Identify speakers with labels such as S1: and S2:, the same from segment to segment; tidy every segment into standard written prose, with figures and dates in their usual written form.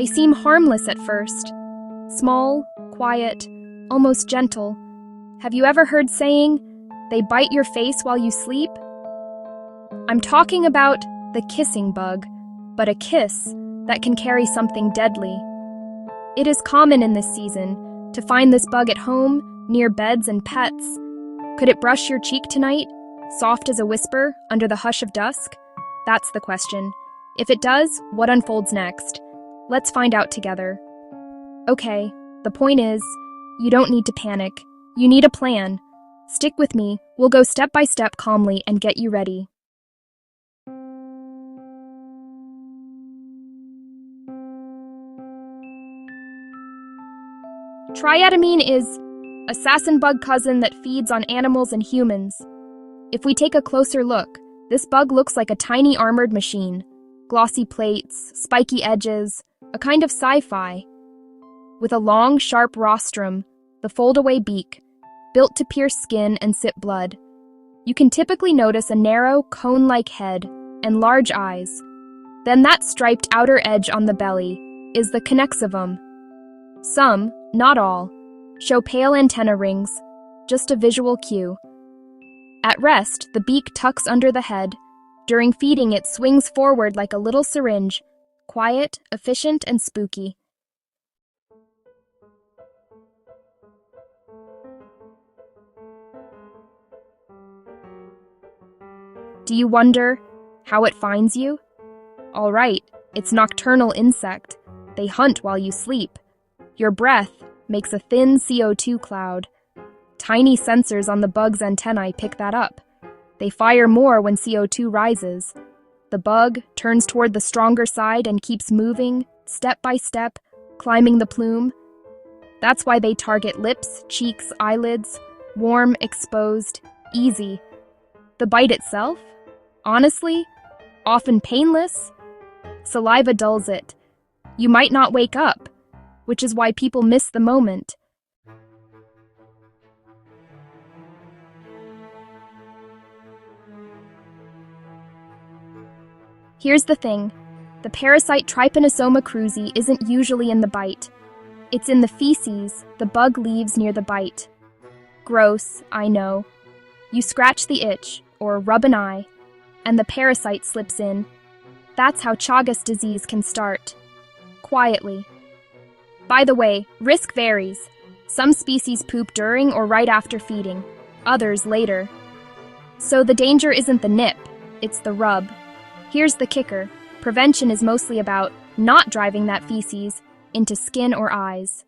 S1: They seem harmless at first. Small, quiet, almost gentle. Have you ever heard saying, "They bite your face while you sleep"? I'm talking about the kissing bug, but a kiss that can carry something deadly. It is common in this season to find this bug at home, near beds and pets. Could it brush your cheek tonight, soft as a whisper, under the hush of dusk? That's the question. If it does, what unfolds next? Let's find out together. Okay, the point is, you don't need to panic. You need a plan. Stick with me. We'll go step by step calmly and get you ready. Triatamine is assassin bug cousin that feeds on animals and humans. If we take a closer look, this bug looks like a tiny armored machine. Glossy plates, spiky edges, a kind of sci-fi. With a long, sharp rostrum, the fold-away beak, built to pierce skin and sip blood. You can typically notice a narrow, cone-like head and large eyes. Then that striped outer edge on the belly is the connexivum. Some, not all, show pale antenna rings, just a visual cue. At rest, the beak tucks under the head. During feeding, it swings forward like a little syringe, quiet, efficient, and spooky. Do you wonder how it finds you? All right, it's nocturnal insect. They hunt while you sleep. Your breath makes a thin CO2 cloud. Tiny sensors on the bug's antennae pick that up. They fire more when CO2 rises. The bug turns toward the stronger side and keeps moving, step by step, climbing the plume. That's why they target lips, cheeks, eyelids, warm, exposed, easy. The bite itself? Honestly, often painless. Saliva dulls it. You might not wake up, which is why people miss the moment. Here's the thing. The parasite Trypanosoma cruzi isn't usually in the bite. It's in the feces the bug leaves near the bite. Gross, I know. You scratch the itch, or rub an eye, and the parasite slips in. That's how Chagas disease can start. Quietly. By the way, risk varies. Some species poop during or right after feeding, others later. So the danger isn't the nip, it's the rub. Here's the kicker. Prevention is mostly about not driving that feces into skin or eyes.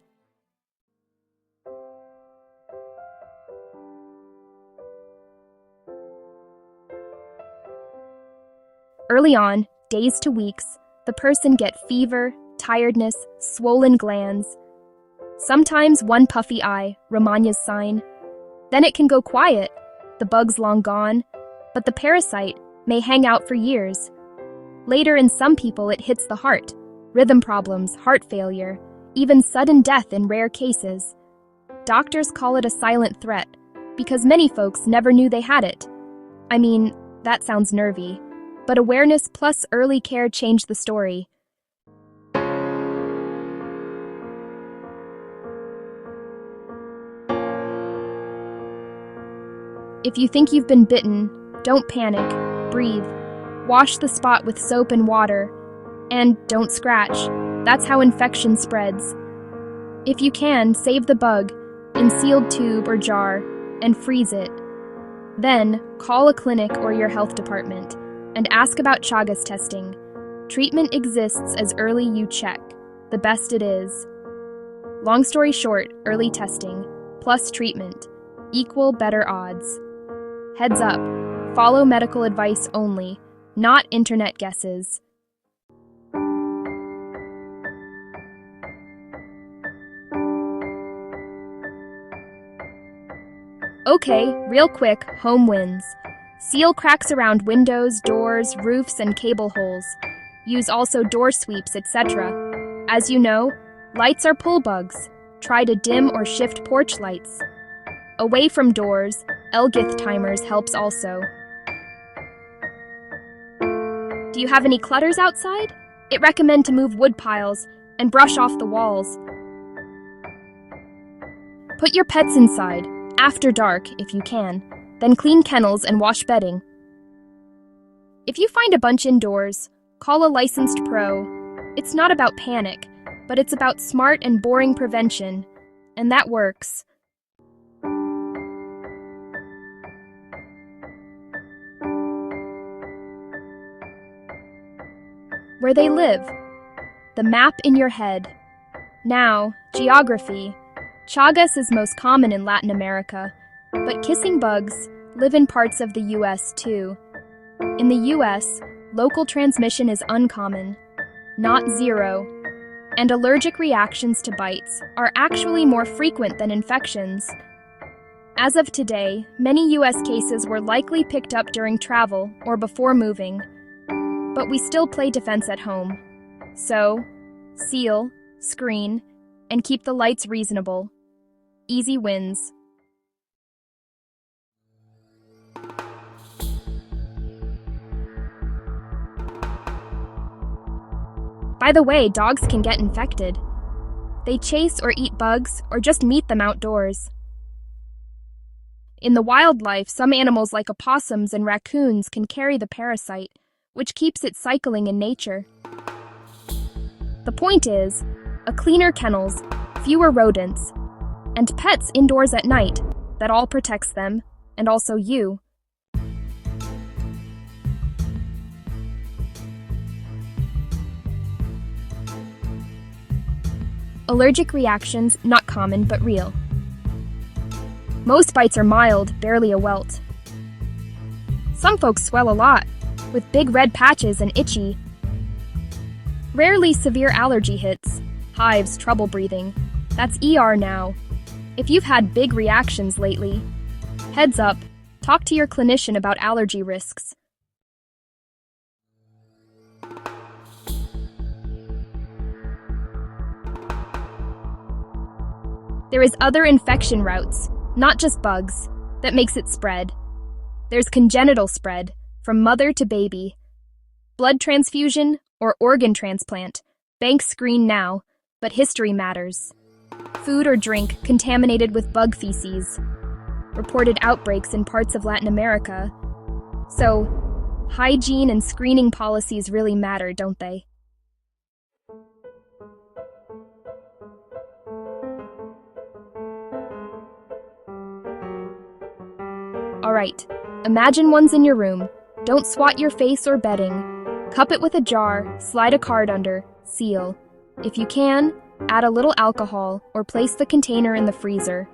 S1: Early on, days to weeks, the person get fever, tiredness, swollen glands. Sometimes one puffy eye, Ramanya's sign. Then it can go quiet, the bug's long gone, but the parasite may hang out for years. Later, in some people, it hits the heart, rhythm problems, heart failure, even sudden death in rare cases. Doctors call it a silent threat because many folks never knew they had it. I mean, that sounds nervy, but awareness plus early care changed the story. If you think you've been bitten, don't panic. Breathe. Wash the spot with soap and water. And don't scratch. That's how infection spreads. If you can, save the bug in sealed tube or jar and freeze it. Then, call a clinic or your health department and ask about Chagas testing. Treatment exists as early you check. The best it is. Long story short, early testing plus treatment equal better odds. Heads up, follow medical advice only, not internet guesses. Okay, real quick, home wins. Seal cracks around windows, doors, roofs, and cable holes. Use also door sweeps, etc. As you know, lights are pull bugs. Try to dim or shift porch lights. Away from doors, Elgith timers helps also. Do you have any clutters outside? It recommend to move wood piles, and brush off the walls. Put your pets inside, after dark if you can, then clean kennels and wash bedding. If you find a bunch indoors, call a licensed pro. It's not about panic, but it's about smart and boring prevention, and that works. Where they live. The map in your head. Now, geography. Chagas is most common in Latin America, but kissing bugs live in parts of the US too. In the US, local transmission is uncommon, not zero, and allergic reactions to bites are actually more frequent than infections. As of today, many US cases were likely picked up during travel or before moving, but we still play defense at home. So, seal, screen, and keep the lights reasonable. Easy wins. By the way, dogs can get infected. They chase or eat bugs or just meet them outdoors. In the wildlife, some animals like opossums and raccoons can carry the parasite, which keeps it cycling in nature. The point is, a cleaner kennels, fewer rodents, and pets indoors at night, that all protects them, and also you. Allergic reactions, not common but real. Most bites are mild, barely a welt. Some folks swell a lot, with big red patches and itchy. Rarely severe allergy hits, hives, trouble breathing. That's ER now. If you've had big reactions lately, heads up, talk to your clinician about allergy risks. There is other infection routes, not just bugs, that makes it spread. There's congenital spread, from mother to baby. Blood transfusion or organ transplant, banks screen now, but history matters. Food or drink contaminated with bug feces. Reported outbreaks in parts of Latin America. So, hygiene and screening policies really matter, don't they? Alright, imagine one's in your room. Don't swat your face or bedding. Cup it with a jar, slide a card under, seal. If you can, add a little alcohol or place the container in the freezer.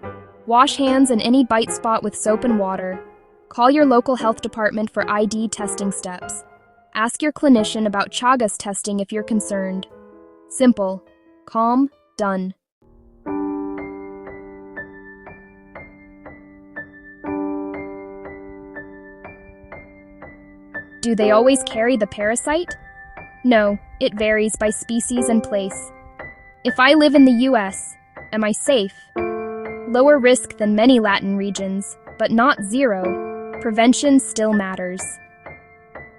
S1: Wash hands and any bite spot with soap and water. Call your local health department for ID testing steps. Ask your clinician about Chagas testing if you're concerned. Simple, calm, done. Do they always carry the parasite? No, it varies by species and place. If I live in the US, am I safe? Lower risk than many Latin regions, but not zero. Prevention still matters.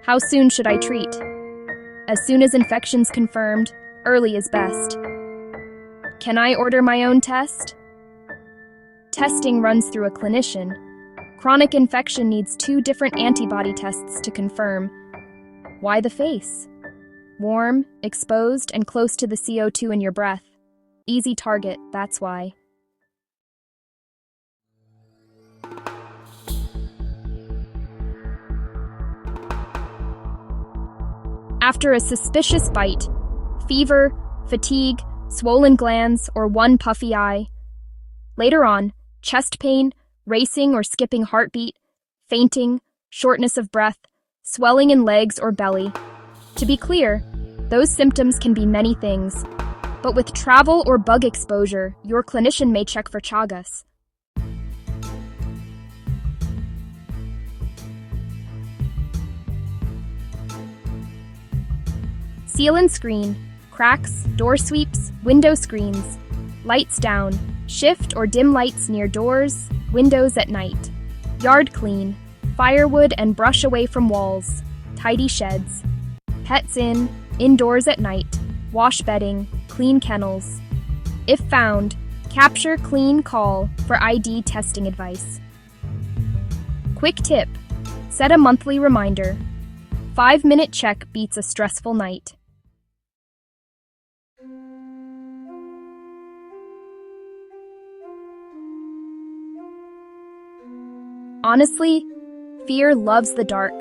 S1: How soon should I treat? As soon as infection's confirmed, early is best. Can I order my own test? Testing runs through a clinician. Chronic infection needs 2 different antibody tests to confirm. Why the face? Warm, exposed, and close to the CO2 in your breath. Easy target, that's why. After a suspicious bite, fever, fatigue, swollen glands, or one puffy eye. Later on, chest pain, racing or skipping heartbeat, fainting, shortness of breath, swelling in legs or belly. To be clear, those symptoms can be many things, but with travel or bug exposure, your clinician may check for Chagas. Seal and screen, cracks, door sweeps, window screens, lights down, shift or dim lights near doors, windows at night. Yard clean, firewood and brush away from walls, tidy sheds. Pets in, indoors at night, wash bedding, clean kennels. If found, capture, clean, call for ID testing advice. Quick tip: set a monthly reminder. 5-minute check beats a stressful night. Honestly, fear loves the dark.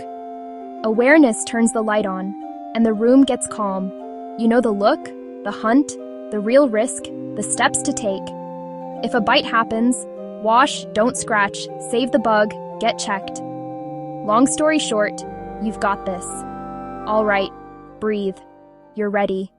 S1: Awareness turns the light on, and the room gets calm. You know the look, the hunt, the real risk, the steps to take. If a bite happens, wash, don't scratch, save the bug, get checked. Long story short, you've got this. All right, breathe. You're ready.